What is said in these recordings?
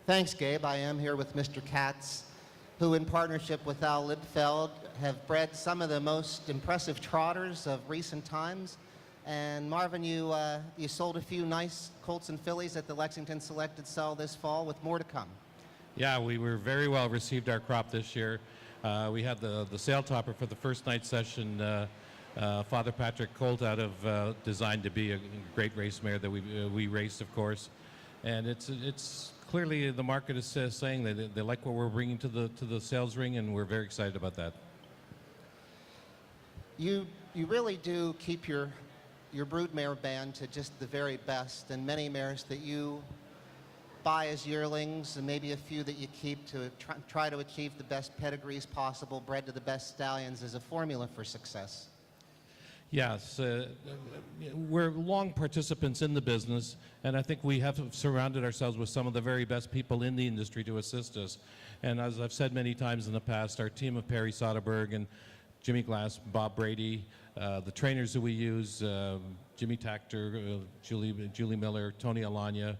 Thanks, Gabe. I am here with Mr. Katz, who in partnership with Al Libfeld have bred some of the most impressive trotters of recent times. And Marvin, you sold a few nice colts and fillies at the Lexington Selected Sale this fall with more to come. Yeah, we were very well received our crop this year. We had the sale topper for the first night session, Father Patrick Colt out of designed to be a great race mare that we raced, of course. And it's clearly the market is saying that they like what we're bringing to the sales ring, and we're very excited about that. You really do keep your broodmare band to just the very best, and many mares that you buy as yearlings and maybe a few that you keep to try to achieve the best pedigrees possible, bred to the best stallions, is a formula for success. Yes, we're long participants in the business, and I think we have surrounded ourselves with some of the very best people in the industry to assist us. And as I've said many times in the past, our team of Perry Soderberg and Jimmy Glass, Bob Brady, the trainers that we use, Jimmy Tactor, Julie Miller, Tony Alanya,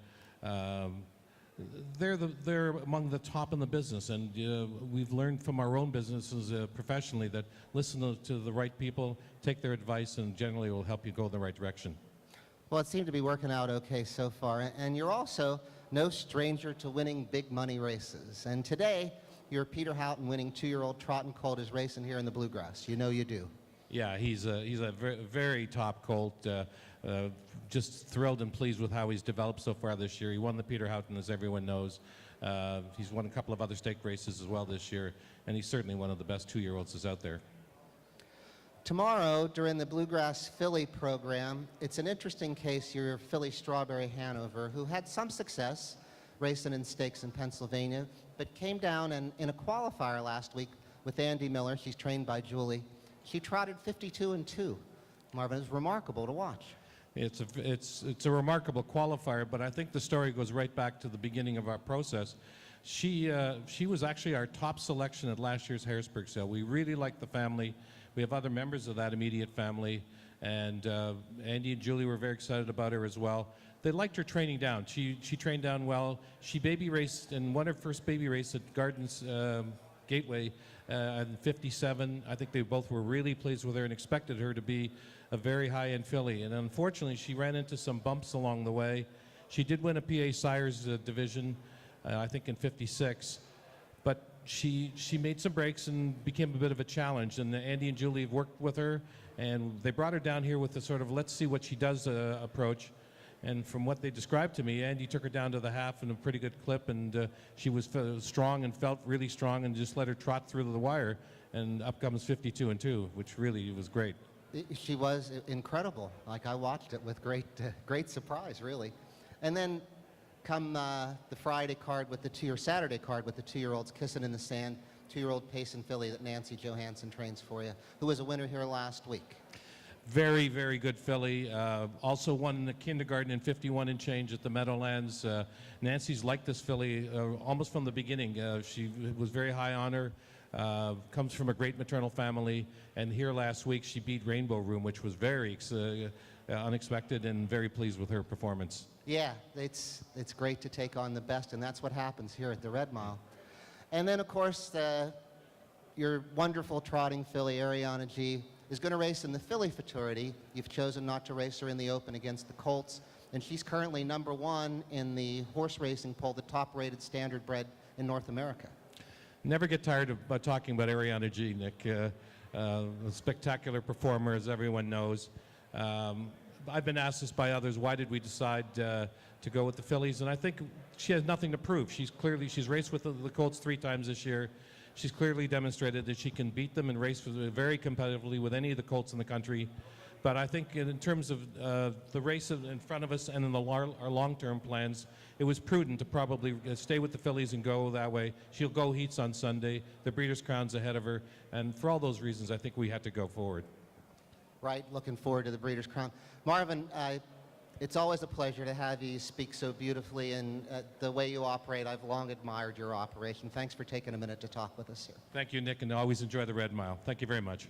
they're among the top in the business, and we've learned from our own businesses professionally that listen to the right people, take their advice, and generally will help you go in the right direction. Well, it seemed to be working out okay so far, and you're also no stranger to winning big money races. And today, your Peter Houghton winning 2-year-old trot and colt is racing here in the Bluegrass. You know you do. Yeah, he's a very, very top colt. Just thrilled and pleased with how he's developed so far this year. He won the Peter Houghton, as everyone knows. He's won a couple of other stake races as well this year, and he's certainly one of the best 2-year-olds that's out there. Tomorrow, during the Bluegrass Filly program, it's an interesting case, your filly Strawberry Hanover, who had some success racing in stakes in Pennsylvania, but came down and in a qualifier last week with Andy Miller. She's trained by Julie. She trotted 52-2. Marvin, it's remarkable to watch. It's a remarkable qualifier, but I think the story goes right back to the beginning of our process. She was actually our top selection at last year's Harrisburg sale. We really liked the family. We have other members of that immediate family, and Andy and Julie were very excited about her as well. They liked her training down. She trained down well. She baby raced and won her first baby race at Gardens Gateway in 57. I think they both were really pleased with her and expected her to be a very high-end filly. And unfortunately, she ran into some bumps along the way. She did win a PA Sires division, I think in 56. But she made some breaks and became a bit of a challenge. And Andy and Julie have worked with her, and they brought her down here with the sort of let's see what she does approach. And from what they described to me, Andy took her down to the half in a pretty good clip, and she was strong and felt really strong, and just let her trot through the wire, and up comes 52-2, which really was great. She was incredible. Like, I watched it with great surprise, really. And then come the Friday card with the Saturday card with the 2-year-olds kissing in the sand, 2-year-old Payson filly that Nancy Johansson trains for you, who was a winner here last week. Very, very good filly. Also won in the kindergarten in 51 and change at the Meadowlands. Nancy's liked this filly almost from the beginning. She was very high on her. Comes from a great maternal family. And here last week she beat Rainbow Room, which was very unexpected, and very pleased with her performance. Yeah, it's great to take on the best, and that's what happens here at the Red Mile. And then, of course, your wonderful trotting filly, Ariana G., is going to race in the filly futurity. You've chosen not to race her in the open against the colts, and she's currently #1 in the horse racing poll, the top-rated standard bred in North America. Never get tired of talking about Ariana G, Nick. A spectacular performer, as everyone knows. I've been asked this by others, why did we decide to go with the fillies? And I think she has nothing to prove. She's raced with the colts 3 times this year. She's clearly demonstrated that she can beat them and race very competitively with any of the colts in the country. But I think in terms of the race in front of us and in our long-term plans, it was prudent to probably stay with the fillies and go that way. She'll go heats on Sunday. The Breeders' Crown's ahead of her. And for all those reasons, I think we had to go forward. Right, looking forward to the Breeders' Crown. Marvin, it's always a pleasure to have you speak so beautifully, and the way you operate, I've long admired your operation. Thanks for taking a minute to talk with us here. Thank you, Nick, and I always enjoy the Red Mile. Thank you very much.